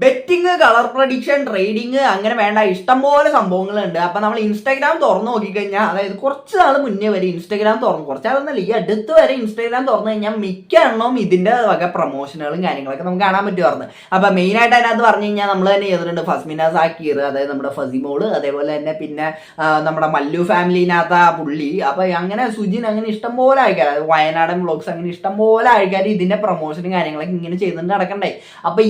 Betting, colour prediction, trading അങ്ങനെ വേണ്ട ഇഷ്ടംപോലെ സംഭവങ്ങളുണ്ട്. അപ്പൊ നമ്മൾ ഇൻസ്റ്റാഗ്രാം തുറന്നു നോക്കിക്കഴിഞ്ഞാൽ, അതായത് കുറച്ച് നാൾ മുന്നേ വരെ ഇൻസ്റ്റാഗ്രാം തുറന്നു, കുറച്ചാളൊന്നല്ല ഈ അടുത്ത് വരെ ഇൻസ്റ്റാഗ്രാം തുറന്നു കഴിഞ്ഞാൽ മിക്ക എണ്ണവും ഇതിന്റെ വക പ്രൊമോഷനുകളും കാര്യങ്ങളൊക്കെ നമുക്ക് കാണാൻ പറ്റുമായിരുന്നു. അപ്പൊ മെയിൻ ആയിട്ട് അതിനകത്ത് പറഞ്ഞു കഴിഞ്ഞാൽ നമ്മൾ തന്നെ ചെയ്തിട്ടുണ്ട് ഫസ്മിന സാക്കീർ, അതായത് നമ്മുടെ ഫസിമോള്, അതേപോലെ തന്നെ പിന്നെ നമ്മുടെ മല്ലു ഫാമിലിനകത്ത് ആ പുള്ളി, അപ്പൊ അങ്ങനെ സുജിൻ, അങ്ങനെ ഇഷ്ടംപോലെ ആൾക്കാർ, അതായത് വയനാടൻ വ്ളോഗ്സ്, അങ്ങനെ ഇഷ്ടംപോലെ ആൾക്കാർ ഇതിന്റെ പ്രൊമോഷനും കാര്യങ്ങളൊക്കെ ഇങ്ങനെ ചെയ്തിട്ട് നടക്കണ്ടായി. അപ്പൊ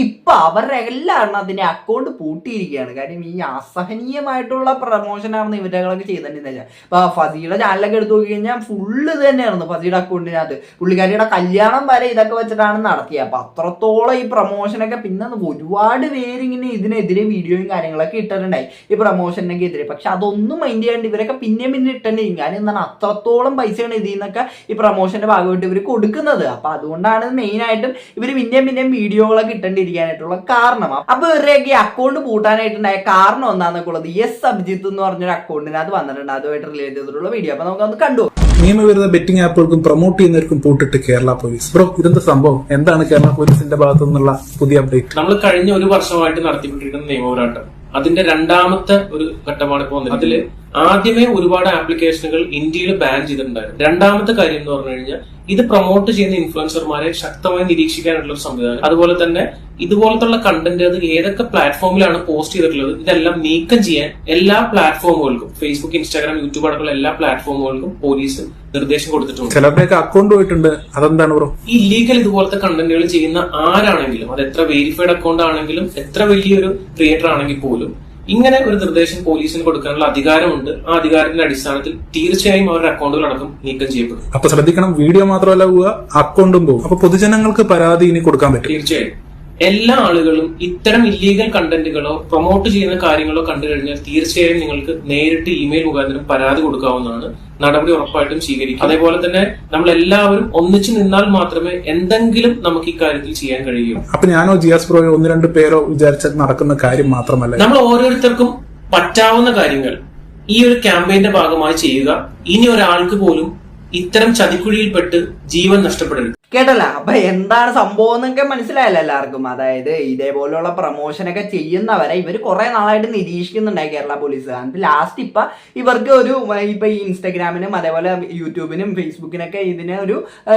ഇപ്പൊ അവരുടെ എല്ലാ എണ്ണത്തിന്റെ അക്കൗണ്ട് പൂട്ടിയിരിക്കുകയാണ്. കാര്യം ഈ അസഹനീയമായിട്ടുള്ള പ്രൊമോഷനായിരുന്നു ഇവരുകളൊക്കെ ചെയ്തിട്ടുണ്ടെന്ന്. ഇപ്പൊ ഫസിയുടെ ചാനലൊക്കെ എടുത്തു നോക്കി കഴിഞ്ഞാൽ ഫുള്ള് ഇത് തന്നെയായിരുന്നു ഫസിയുടെ അക്കൗണ്ടിനകത്ത്. പുള്ളിക്കാരിയുടെ കല്യാണം വരെ ഇതൊക്കെ വെച്ചിട്ടാണ് നടത്തിയത്. അപ്പൊ അത്രത്തോളം ഈ പ്രൊമോഷനൊക്കെ. പിന്നെ ഒരുപാട് പേര് ഇങ്ങനെ ഇതിനെതിരെ വീഡിയോയും കാര്യങ്ങളൊക്കെ ഇട്ടിട്ടുണ്ടായി ഈ പ്രൊമോഷനൊക്കെ എതിരെ. പക്ഷെ അതൊന്നും മൈൻഡ് ചെയ്യാണ്ട് ഇവരൊക്കെ പിന്നെ ഇട്ടിട്ടുണ്ടായിരിക്കും. കാര്യം എന്താണ്, അത്രത്തോളം പൈസയാണ് ഇതിൽ നിന്നൊക്കെ ഈ പ്രൊമോഷന്റെ ഭാഗമായിട്ട് ഇവർ കൊടുക്കുന്നത്. അപ്പൊ അതുകൊണ്ടാണ് മെയിൻ ആയിട്ടും ഇവർ പിന്നെയും വീഡിയോകളൊക്കെ ഇട്ടേണ്ടിരിക്കാനായിട്ടുള്ള കാരണം. അപ്പൊ ഇവരുടെയൊക്കെ അക്കൗണ്ട് പൂട്ടാനായിട്ടുണ്ടായ കാരണം എന്താണെന്നൊക്കെ ഉള്ളത് യെസ് അഭിജിത്ത് എന്ന് പറഞ്ഞൊരു അക്കൗണ്ടിനകത്ത് വന്നിട്ടുണ്ട്. അതുമായിട്ട് റിലേറ്റ് ചെയ്തിട്ടുള്ള വീഡിയോ. അപ്പൊ നമുക്കൊന്ന് കണ്ടു. നിയമവിരുദ്ധ ബെറ്റിംഗ് ആപ്പുകൾക്കും പ്രൊമോട്ട് ചെയ്യുന്നവർക്കും പൂട്ടിട്ട് കേരള പോലീസ്. ബ്രോ, ഇതെന്താ സംഭവം? എന്താണ് കേരള പോലീസിന്റെ ഭാഗത്തു നിന്നുള്ള പുതിയ അപ്ഡേറ്റ്? നമ്മൾ കഴിഞ്ഞ ഒരു വർഷമായിട്ട് നടത്തിക്കൊണ്ടിരിക്കുന്ന നിയമപോരാട്ടം അതിന്റെ രണ്ടാമത്തെ ഒരു ഘട്ടമാണ് ഇപ്പോൾ വന്നത്. അതില് ആദ്യമേ ഒരുപാട് ആപ്ലിക്കേഷനുകൾ ഇന്ത്യയിൽ ബാൻ ചെയ്തിട്ടുണ്ടായിരുന്നു. രണ്ടാമത്തെ കാര്യം എന്ന് പറഞ്ഞു കഴിഞ്ഞാൽ ഇത് പ്രൊമോട്ട് ചെയ്യുന്ന ഇൻഫ്ലുവൻസർമാരെ ശക്തമായി നിരീക്ഷിക്കാനുള്ള ഒരു സംവിധാനം. അതുപോലെ തന്നെ ഇതുപോലത്തുള്ള കണ്ടന്റ് അത് ഏതൊക്കെ പ്ലാറ്റ്ഫോമിലാണ് പോസ്റ്റ് ചെയ്തിട്ടുള്ളത് ഇതെല്ലാം നീക്കം ചെയ്യാൻ എല്ലാ പ്ലാറ്റ്ഫോമുകൾക്കും, ഫേസ്ബുക്ക്, ഇൻസ്റ്റാഗ്രാം, യൂട്യൂബ് അടക്കമുള്ള എല്ലാ പ്ലാറ്റ്ഫോമുകൾക്കും പോലീസ് നിർദ്ദേശം കൊടുത്തിട്ടുണ്ട്. ചിലരുടെയൊക്കെ അക്കൗണ്ട് പോയിട്ടുണ്ട്. അതെന്താണ് ബ്രോ? ഈ ഇല്ലീഗൽ ഇതുപോലത്തെ കണ്ടന്റുകൾ ചെയ്യുന്ന ആരാണെങ്കിലും, അത് എത്ര വെരിഫൈഡ് അക്കൗണ്ട് ആണെങ്കിലും, എത്ര വലിയൊരു ക്രിയേറ്റർ ആണെങ്കിൽ പോലും ഇങ്ങനെ ഒരു നിർദ്ദേശം പോലീസിന് കൊടുക്കാനുള്ള അധികാരമുണ്ട്. ആ അധികാരത്തിന്റെ അടിസ്ഥാനത്തിൽ തീർച്ചയായും അവരുടെ അക്കൗണ്ടുകൾ അടക്കം നീക്കം ചെയ്യപ്പെടും. അപ്പൊ ശ്രദ്ധിക്കണം, വീഡിയോ മാത്രമല്ല പോവുക, അക്കൗണ്ടും പോകും. അപ്പൊ പൊതുജനങ്ങൾക്ക് പരാതി ഇനി കൊടുക്കാൻ പറ്റും. തീർച്ചയായും എല്ലാ ആളുകളും ഇത്തരം ഇല്ലീഗൽ കണ്ടന്റുകളോ പ്രൊമോട്ട് ചെയ്യുന്ന കാര്യങ്ങളോ കണ്ടു കഴിഞ്ഞാൽ തീർച്ചയായും നിങ്ങൾക്ക് നേരിട്ട് ഇമെയിൽ മുഖാന്തരം പരാതി കൊടുക്കാവുന്നതാണ്. നടപടി ഉറപ്പായിട്ടും സ്വീകരിക്കും. അതേപോലെ തന്നെ നമ്മൾ എല്ലാവരും ഒന്നിച്ചു നിന്നാൽ മാത്രമേ എന്തെങ്കിലും നമുക്ക് ഈ കാര്യത്തിൽ ചെയ്യാൻ കഴിയൂ. അപ്പൊ ഞാനോ ജിയാസ് ബ്രോയോ ഒന്ന് രണ്ട് പേരോ വിചാരിച്ചാൽ നടക്കുന്ന കാര്യം മാത്രമല്ല, നമ്മൾ ഓരോരുത്തർക്കും പറ്റാവുന്ന കാര്യങ്ങൾ ഈ ഒരു ക്യാമ്പയിന്റെ ഭാഗമായി ചെയ്യുക. ഇനി ഒരാൾക്ക് പോലും ഇത്തരം ചതിക്കുഴിയിൽപ്പെട്ട് ജീവൻ നഷ്ടപ്പെടരുത്. കേട്ടല്ല. അപ്പൊ എന്താണ് സംഭവം എന്നൊക്കെ മനസ്സിലായല്ലോ എല്ലാവർക്കും. അതായത് ഇതേപോലെയുള്ള പ്രൊമോഷനൊക്കെ ചെയ്യുന്നവരെ ഇവർ കുറെ നാളായിട്ട് നിരീക്ഷിക്കുന്നുണ്ടായി കേരള പോലീസ്. എന്നിട്ട് ലാസ്റ്റ് ഇവർക്ക് ഒരു ഇപ്പൊ ഈ ഇൻസ്റ്റാഗ്രാമിനും അതേപോലെ യൂട്യൂബിനും ഫേസ്ബുക്കിനൊക്കെ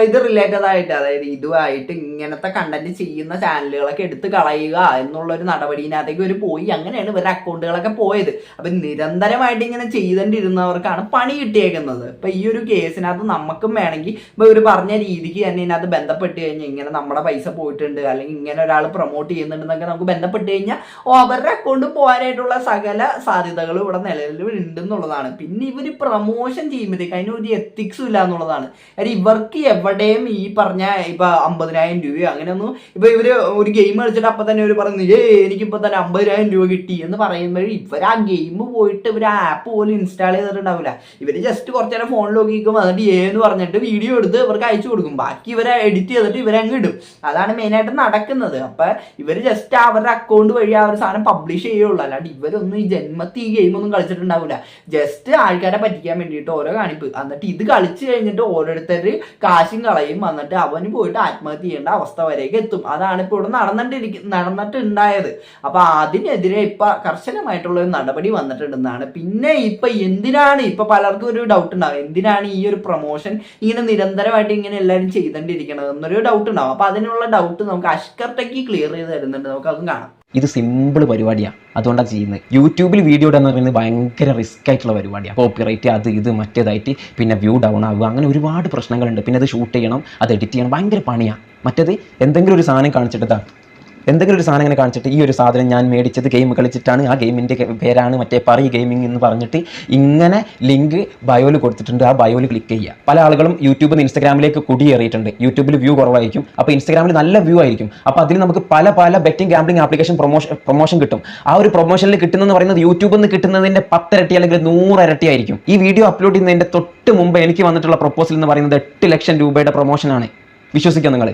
ഇത് റിലേറ്റഡ് ആയിട്ട്, അതായത് ഇതുമായിട്ട് ഇങ്ങനത്തെ കണ്ടന്റ് ചെയ്യുന്ന ചാനലുകളൊക്കെ എടുത്ത് കളയുക എന്നുള്ളൊരു നടപടിയിനകത്തേക്ക് ഇവർ പോയി. അങ്ങനെയാണ് ഇവരുടെ അക്കൗണ്ടുകളൊക്കെ പോയത്. അപ്പൊ നിരന്തരമായിട്ട് ഇങ്ങനെ ചെയ്തോണ്ടിരുന്നവർക്കാണ് പണി കിട്ടിയേക്കുന്നത്. ഇപ്പൊ ഈ ഒരു കേസിനകത്ത് നമുക്കും വേണമെങ്കിൽ ഇപ്പൊ ഇവർ പറഞ്ഞ രീതിക്ക് തന്നെ അത് ബന്ധപ്പെട്ട് കഴിഞ്ഞാൽ ഇങ്ങനെ നമ്മുടെ പൈസ പോയിട്ടുണ്ട്, അല്ലെങ്കിൽ ഇങ്ങനെ ഒരാൾ പ്രൊമോട്ട് ചെയ്യുന്നുണ്ടെന്നൊക്കെ നമുക്ക് ബന്ധപ്പെട്ട് കഴിഞ്ഞാൽ അവരുടെ അക്കൗണ്ട് പോകാനായിട്ടുള്ള സകല സാധ്യതകളും ഇവിടെ നിലവിൽ ഉണ്ടെന്നുള്ളതാണ്. പിന്നെ ഇവർ പ്രൊമോഷൻ ചെയ്യുമ്പോഴത്തേക്ക് അതിനൊരു എത്തിക്സും ഇല്ല എന്നുള്ളതാണ്. കാര്യം ഇവർക്ക് എവിടെയും ഈ പറഞ്ഞ ഇപ്പൊ 50,000 രൂപയോ അങ്ങനെയൊന്നും, ഇപ്പൊ ഇവര് ഒരു ഗെയിം കളിച്ചിട്ട് അപ്പൊ തന്നെ ഇവർ പറഞ്ഞു എനിക്കിപ്പോ തന്നെ 50,000 രൂപ കിട്ടി എന്ന് പറയുമ്പോൾ ഇവർ ആ ഗെയിം പോയിട്ട് ഇവർ ആപ്പ് പോലും ഇൻസ്റ്റാൾ ചെയ്തിട്ടുണ്ടാവില്ല. ഇവര് ജസ്റ്റ് കുറച്ചു നേരം ഫോണിൽ നോക്കിക്കും, എന്നിട്ട് എന്ന് പറഞ്ഞിട്ട് വീഡിയോ എടുത്ത് ഇവർക്ക് അയച്ചു കൊടുക്കും. ബാക്കി ഇവരെ എഡിറ്റ് ചെയ്തിട്ട് ഇവരങ്ങ് ഇടും. അതാണ് മെയിനായിട്ട് നടക്കുന്നത്. അപ്പൊ ഇവര് ജസ്റ്റ് അവരുടെ അക്കൗണ്ട് വഴി ആ ഒരു സാധനം പബ്ലിഷ് ചെയ്യുള്ളൂ. അല്ലാണ്ട് ഇവരൊന്നും ഈ ജന്മത്തിൽ ഈ ഗെയിം ഒന്നും കളിച്ചിട്ടുണ്ടാവില്ല. ജസ്റ്റ് ആൾക്കാരെ പറ്റിക്കാൻ വേണ്ടിയിട്ട് ഓരോ കാണിപ്പ്. എന്നിട്ട് ഇത് കളിച്ചു കഴിഞ്ഞിട്ട് ഓരോരുത്തർ കാശും കളയും. എന്നിട്ട് അവന് പോയിട്ട് ആത്മഹത്യ ചെയ്യേണ്ട അവസ്ഥ വരെയൊക്കെ എത്തും. അതാണ് ഇപ്പോൾ ഇവിടെ നടന്നിട്ടുണ്ടായത്. അപ്പൊ അതിനെതിരെ ഇപ്പൊ കർശനമായിട്ടുള്ള ഒരു നടപടി വന്നിട്ടുണ്ടെന്നാണ്. പിന്നെ എന്തിനാണ് ഇപ്പൊ പലർക്കും ഒരു ഡൗട്ട് ഉണ്ടാവും, എന്തിനാണ് ഈ ഒരു പ്രൊമോഷൻ ഇങ്ങനെ നിരന്തരമായിട്ട് ഇങ്ങനെ എല്ലാവരും ചെയ്തോണ്ടിരിക്കുന്നത് എന്നൊരു ഡൗട്ട് ഉണ്ടാവും. അപ്പൊ അതിനുള്ള ഡൗട്ട് നമുക്ക് അഷ്കർ ടെക്കി ക്ലിയർ ചെയ്ത് തരുന്നുണ്ട്. നമുക്ക് അതും കാണാം. ഇത് സിമ്പിൾ പരിപാടിയാണ്, അതുകൊണ്ടാണ് ചെയ്യുന്നത്. യൂട്യൂബിൽ വീഡിയോ ഇടുക എന്ന് പറയുന്നത് ഭയങ്കര റിസ്ക് ആയിട്ടുള്ള പരിപാടിയാണ്. കോപ്പിറൈറ്റ് അത് ഇത് മറ്റേതായിട്ട് പിന്നെ വ്യൂ ഡൗൺ ആവുക, അങ്ങനെ ഒരുപാട് പ്രശ്നങ്ങളുണ്ട്. പിന്നെ അത് ഷൂട്ട് ചെയ്യണം, അത് എഡിറ്റ് ചെയ്യണം, ഭയങ്കര പണിയാണ്. മറ്റേത് എന്തെങ്കിലും ഒരു സാധനം കാണിച്ചിട്ട് എന്തെങ്കിലും ഒരു സാധനം ഇങ്ങനെ കാണിച്ചിട്ട് ഈ ഒരു സാധനം ഞാൻ മേടിച്ചത് ഗെയിം കളിച്ചിട്ടാണ്, ആ ഗെയിമിൻ്റെ പേരാണ് മറ്റേ പറയ് ഗെയിമിംഗ് എന്ന് പറഞ്ഞിട്ട് ഇങ്ങനെ ലിങ്ക് ബയോയിൽ കൊടുത്തിട്ടുണ്ട്. ആ ബയോയിൽ ക്ലിക്ക് ചെയ്യുക. പല ആളുകളും യൂട്യൂബിൽ നിന്ന് ഇൻസ്റ്റാഗ്രാമിലേക്ക് കുടിയേറിയിട്ടുണ്ട്. യൂട്യൂബിൽ വ്യൂ കുറവായിരിക്കും, അപ്പോൾ ഇൻസ്റ്റാഗ്രാമിൽ നല്ല വ്യൂ ആയിരിക്കും. അപ്പോൾ അതിൽ നമുക്ക് പല ബെറ്റിംഗ് ഗാംബ്ലിംഗ് ആപ്ലിക്കേഷൻ പ്രൊമോഷൻ കിട്ടും. ആ ഒരു പ്രൊമോഷനിൽ കിട്ടുന്നതെന്ന് പറയുന്നത് യൂട്യൂബിൽ നിന്ന് കിട്ടുന്നതിൻ്റെ 10 ഇരട്ടി അല്ലെങ്കിൽ 100 ഇരട്ടി ആയിരിക്കും. ഈ വീഡിയോ അപ്ലോഡ് ചെയ്യുന്നതിൻ്റെ തൊട്ട് മുമ്പ് എനിക്ക് വന്നിട്ടുള്ള പ്രൊപ്പോസൽ എന്ന് പറയുന്നത് 8 ലക്ഷം രൂപയുടെ പ്രൊമോഷനാണ്. വിശ്വസിക്കുക നിങ്ങൾ?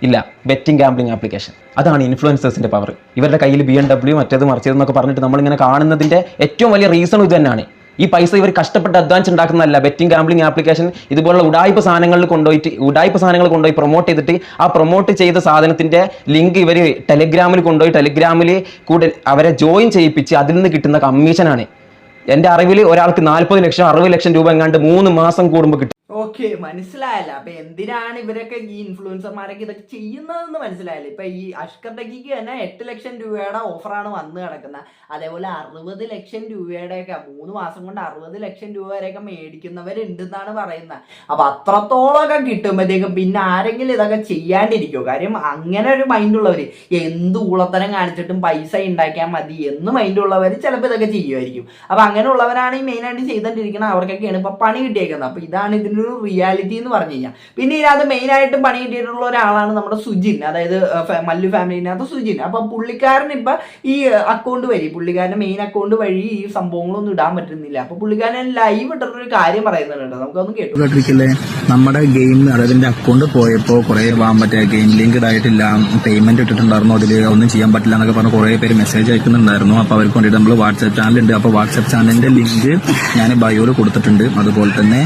ഇല്ല. ബെറ്റിംഗ് ഗാംബ്ലിംഗ് ആപ്ലിക്കേഷൻ, അതാണ് ഇൻഫ്ലുവൻസേഴ്സിന്റെ പവർ. ഇവരുടെ കയ്യിൽ BMW മറ്റേത് മറിച്ചതെന്നൊക്കെ പറഞ്ഞിട്ട് നമ്മളിങ്ങനെ കാണുന്നതിന്റെ ഏറ്റവും വലിയ റീസൺ ഇത് തന്നെയാണ്. ഈ പൈസ ഇവർ കഷ്ടപ്പെട്ട് അഡ്വാൻസ് ഉണ്ടാക്കുന്നതല്ല. ബെറ്റിംഗ് ഗാംബ്ലിംഗ് ആപ്ലിക്കേഷൻ ഇതുപോലുള്ള ഉടായ്പ സാധനങ്ങൾ കൊണ്ടുപോയി പ്രൊമോട്ട് ചെയ്തിട്ട് ആ പ്രൊമോട്ട് ചെയ്ത സാധനത്തിന്റെ ലിങ്ക് ഇവർ ടെലിഗ്രാമിൽ കൊണ്ടുപോയി ടെലിഗ്രാമിൽ കൂടെ അവരെ ജോയിൻ ചെയ്യിപ്പിച്ച് അതിൽ നിന്ന് കിട്ടുന്ന കമ്മീഷനാണ്. എൻ്റെ അറിവിൽ ഒരാൾക്ക് 40 ലക്ഷം 60 ലക്ഷം രൂപ എങ്ങാണ്ട് 3 മാസം കൂടുമ്പോൾ കിട്ടും. ഓക്കെ, മനസ്സിലായല്ല. അപ്പൊ എന്തിനാണ് ഇവരൊക്കെ ഈ ഇൻഫ്ലുവൻസർമാരൊക്കെ ഇതൊക്കെ ചെയ്യുന്നതെന്ന് മനസ്സിലായല്ലോ. ഇപ്പൊ ഈ അഷ്കർ ടെക്കിക്ക് തന്നെ 8 ലക്ഷം രൂപയുടെ ഓഫറാണ് വന്ന് കിടക്കുന്നത്. അതേപോലെ 60 ലക്ഷം രൂപയുടെയൊക്കെ 3 മാസം കൊണ്ട് 60 ലക്ഷം രൂപ വരെയൊക്കെ മേടിക്കുന്നവരുണ്ടെന്നാണ് പറയുന്നത്. അപ്പൊ അത്രത്തോളമൊക്കെ കിട്ടുമ്പോഴത്തേക്കും പിന്നെ ആരെങ്കിലും ഇതൊക്കെ ചെയ്യാണ്ടിരിക്കുമോ? കാര്യം അങ്ങനെ ഒരു മൈൻഡുള്ളവർ, എന്ത് ഊളത്തരം കാണിച്ചിട്ടും പൈസ ഉണ്ടാക്കിയാൽ മതി എന്ന് മൈൻഡുള്ളവർ ചിലപ്പോൾ ഇതൊക്കെ ചെയ്യുമായിരിക്കും. അപ്പൊ അങ്ങനെയുള്ളവരാണ് ഈ മെയിനായിട്ട് ചെയ്തുകൊണ്ടിരിക്കുന്നത്. അവർക്കൊക്കെയാണ് ഇപ്പൊ പണി കിട്ടിയേക്കുന്നത്. അപ്പൊ ഇതാണ് ഇതിനൊരു റിയാലിറ്റി എന്ന് പറഞ്ഞു കഴിഞ്ഞാൽ. പിന്നെ ഇതിനകത്ത് മെയിനായിട്ടും പണി കിട്ടിയിട്ടുള്ള ഒരാളാണ് നമ്മുടെ സുജിൻ, അതായത് മല്ലു ഫാമിലിനകത്ത് സുജിൻ. അപ്പൊ പുള്ളിക്കാരൻ ഇപ്പൊ ഈ അക്കൗണ്ട് വഴി, പുള്ളിക്കാരന്റെ മെയിൻ അക്കൗണ്ട് വഴി ഈ സംഭവങ്ങളൊന്നും ഇടാൻ പറ്റുന്നില്ല. അപ്പൊ പുള്ളിക്കാരൻ ലൈവ് ഇട്ടിട്ടൊരു കാര്യം പറയുന്നുണ്ട്, നമുക്കൊന്ന് കേട്ടു. നമ്മുടെ ഗെയിം അതിന്റെ അക്കൗണ്ട് പോയപ്പോ കുറെ മറ്റേ ഗെയിം ലിങ്ക് ഇതായിട്ടില്ല, പേയ്മെന്റ് ഇട്ടിട്ടുണ്ടായിരുന്നു, അതിൽ ഒന്നും ചെയ്യാൻ പറ്റില്ല എന്നൊക്കെ പറഞ്ഞ് കുറെ പേര് മെസ്സേജ് അയക്കുന്നുണ്ടായിരുന്നു. അപ്പൊ അവർക്ക് വേണ്ടിയിട്ട് നമ്മൾ വാട്സ്ആപ്പ് ചാനലുണ്ട്. അപ്പൊ വാട്സ്ആപ്പ് ചാനലിന്റെ ലിങ്ക് ഞാൻ ബയോയിൽ കൊടുത്തിട്ടുണ്ട്. അതുപോലെ തന്നെ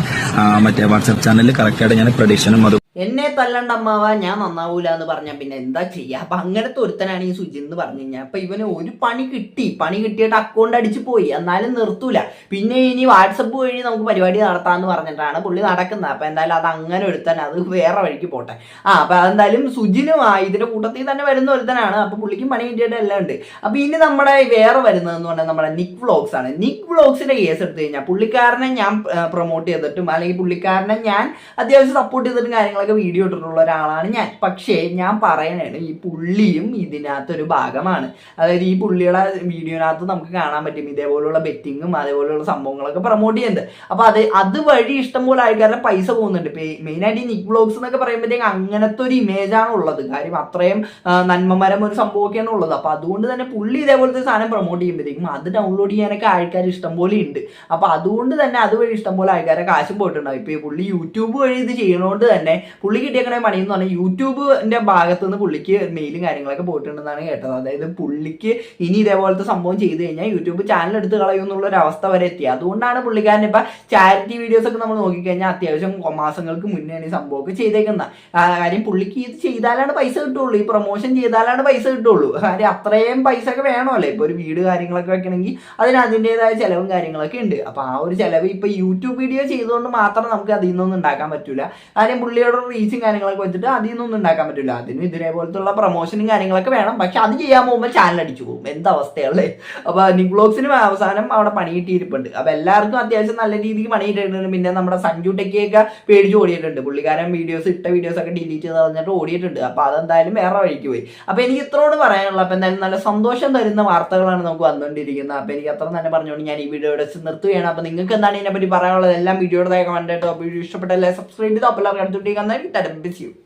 മറ്റേ വാട്സ്ആപ്പ് ചാനലിൽ കറക്റ്റായിട്ട് ഞാൻ പ്രഡിക്ഷനും എന്നെ തല്ലണ്ട അമ്മാവ, ഞാൻ നന്നാവൂല എന്ന് പറഞ്ഞാൽ പിന്നെ എന്താ ചെയ്യുക? അപ്പൊ അങ്ങനത്തെ ഒരുത്തനാണ് ഈ സുജിൻ എന്ന് പറഞ്ഞു കഴിഞ്ഞാൽ. അപ്പൊ ഇവന് ഒരു പണി കിട്ടിയിട്ട് അക്കൗണ്ട് അടിച്ചു പോയി, എന്നാലും നിർത്തൂല. പിന്നെ ഇനി വാട്സപ്പ് വഴി നമുക്ക് പരിപാടി നടത്താന്ന് പറഞ്ഞിട്ടാണ് പുള്ളി നടക്കുന്നത്. അപ്പൊ എന്തായാലും അത് അങ്ങനെ ഒരുത്തൻ, അത് വേറെ വഴിക്ക് പോട്ടെ. അപ്പൊ അതെന്തായാലും സുജിനും ഇതിന്റെ കൂട്ടത്തിൽ തന്നെ വരുന്ന ഒരുത്തനാണ്. അപ്പൊ പുള്ളിക്കും പണി കിട്ടിയിട്ട് എല്ലാം ഉണ്ട്. അപ്പൊ ഇനി നമ്മുടെ വേറെ വരുന്നതെന്ന് പറഞ്ഞാൽ നമ്മുടെ നിക് വ്ളോഗ്സ് ആണ്. നിക് വ്ളോഗ്സിന്റെ കേസ് എടുത്തു കഴിഞ്ഞാൽ പുള്ളിക്കാരനെ ഞാൻ പ്രൊമോട്ട് ചെയ്തിട്ടും അല്ലെങ്കിൽ പുള്ളിക്കാരനെ ഞാൻ അത്യാവശ്യം സപ്പോർട്ട് ചെയ്തിട്ടും കാര്യങ്ങൾ വീഡിയോ ഇട്ടിട്ടുള്ള ഒരാളാണ് ഞാൻ. പക്ഷേ ഞാൻ പറയണേണ്, ഈ പുള്ളിയും ഇതിനകത്തൊരു ഭാഗമാണ്. അതായത് ഈ പുള്ളിയുടെ വീഡിയോനകത്ത് നമുക്ക് കാണാൻ പറ്റും ഇതേപോലുള്ള ബെറ്റിങ്ങും അതേപോലെയുള്ള സംഭവങ്ങളൊക്കെ പ്രൊമോട്ട് ചെയ്യുന്നുണ്ട്. അപ്പൊ അത് വഴി ഇഷ്ടംപോലെ ആൾക്കാരുടെ പൈസ പോകുന്നുണ്ട്. മെയിനായിട്ട് ഈ നിക് വ്ളോഗ്സ് എന്നൊക്കെ പറയുമ്പോഴത്തേക്ക് അങ്ങനത്തെ ഒരു ഇമേജാണ് ഉള്ളത്. കാര്യം അത്രയും നന്മമരം ഒരു സംഭവമൊക്കെയാണ് ഉള്ളത്. അപ്പൊ അതുകൊണ്ട് തന്നെ പുള്ളി ഇതേപോലത്തെ സാധനം പ്രൊമോട്ട് ചെയ്യുമ്പോഴത്തേക്കും അത് ഡൗൺലോഡ് ചെയ്യാനൊക്കെ ആൾക്കാർ ഇഷ്ടംപോലെ ഉണ്ട്. അപ്പൊ അതുകൊണ്ട് തന്നെ അതുവഴി ഇഷ്ടംപോലെ ആൾക്കാരെ കാശും പോയിട്ടുണ്ടാവും. ഇപ്പൊ ഈ പുള്ളി യൂട്യൂബ് വഴി ഇത് ചെയ്യുന്നതുകൊണ്ട് തന്നെ പുള്ളി കിട്ടിയേക്കണ പണി എന്ന് പറഞ്ഞാൽ യൂട്യൂബിന്റെ ഭാഗത്ത് നിന്ന് പുള്ളിക്ക് മെയിലും കാര്യങ്ങളൊക്കെ പോയിട്ടുണ്ടെന്നാണ് കേട്ടത്. അതായത് പുള്ളിക്ക് ഇനി ഇതേപോലത്തെ സംഭവം ചെയ്തു കഴിഞ്ഞാൽ യൂട്യൂബ് ചാനൽ എടുത്ത് കളയും എന്നുള്ള ഒരു അവസ്ഥ വരെ എത്തി. അതുകൊണ്ടാണ് പുള്ളിക്കാരൻ ഇപ്പൊ ചാരിറ്റി വീഡിയോസ് ഒക്കെ നമ്മൾ നോക്കിക്കഴിഞ്ഞാൽ അത്യാവശ്യം മാസങ്ങൾക്ക് മുന്നെയാണ് ഈ സംഭവമൊക്കെ ചെയ്തേക്കുന്നത്. കാര്യം പുള്ളിക്ക് ഇത് ചെയ്താലാണ് പൈസ കിട്ടുള്ളൂ, ഈ പ്രൊമോഷൻ ചെയ്താലാണ് പൈസ കിട്ടുള്ളൂ. കാര്യം അത്രയും പൈസ ഒക്കെ വേണമല്ലേ. ഇപ്പൊ ഒരു വീട് കാര്യങ്ങളൊക്കെ വെക്കണമെങ്കിൽ അതിന് അതിൻ്റെതായ ചെലവും കാര്യങ്ങളൊക്കെ ഉണ്ട്. അപ്പൊ ആ ഒരു ചെലവ് ഇപ്പൊ യൂട്യൂബ് വീഡിയോ ചെയ്തുകൊണ്ട് മാത്രം നമുക്ക് അതിൽ നിന്നൊന്നും ഉണ്ടാക്കാൻ പറ്റൂല. കാര്യം പുള്ളിയോട് റീച്ചും കാര്യങ്ങളൊക്കെ വെച്ചിട്ട് അതിൽ നിന്നൊന്നും ഉണ്ടാക്കാൻ പറ്റില്ല. അതിന് ഇതേപോലത്തുള്ള പ്രൊമോഷനും കാര്യങ്ങളൊക്കെ വേണം. പക്ഷെ അത് ചെയ്യാൻ പോകുമ്പോൾ ചാനൽ അടിച്ചു പോകും. എന്താ അവസ്ഥയല്ലേ? അപ്പൊ നിക് വ്ളോഗ്സിന് അവസാനം അവിടെ പണി കിട്ടിയിരിപ്പുണ്ട്. അപ്പൊ എല്ലാവർക്കും അത്യാവശ്യം നല്ല രീതിക്ക് പണി കിട്ടിയിട്ടുണ്ട്. പിന്നെ നമ്മുടെ സഞ്ജു ടെക്കിയൊക്കെ പേടിച്ച് ഓടിയിട്ടുണ്ട്. പുള്ളിക്കാരൻ ഇട്ട വീഡിയോസ് ഒക്കെ ഡിലീറ്റ് ചെയ്ത് കളഞ്ഞിട്ട് ഓടിയിട്ടുണ്ട്. അപ്പൊ അതെന്തായാലും വേറെ വഴിക്ക് പോയി. അപ്പൊ എനിക്ക് ഇത്രോട് പറയാനുള്ള അപ്പൊ എന്തായാലും നല്ല സന്തോഷം തരുന്ന വാർത്തകളാണ് നമുക്ക് വന്നുകൊണ്ടിരിക്കുന്നത്. അപ്പൊ എനിക്ക് അത്ര തന്നെ പറഞ്ഞുകൊണ്ട് ഞാൻ ഈ വീഡിയോ ഇവിടെ നിർത്തുകയാണ്. അപ്പൊ നിങ്ങൾക്ക് എന്താണ് ഇതിനെപ്പറ്റി പറയാനുള്ളത് എല്ലാം വീഡിയോയുടെ കമന്റ് ആയിട്ടോ. വീഡിയോ ഇഷ്ടപ്പെട്ടല്ലേ സബ്സ്ക്രൈബ് ചെയ്തോ. അപ്പോൾ എല്ലാവർക്കും അടുത്തോട്ടേക്ക്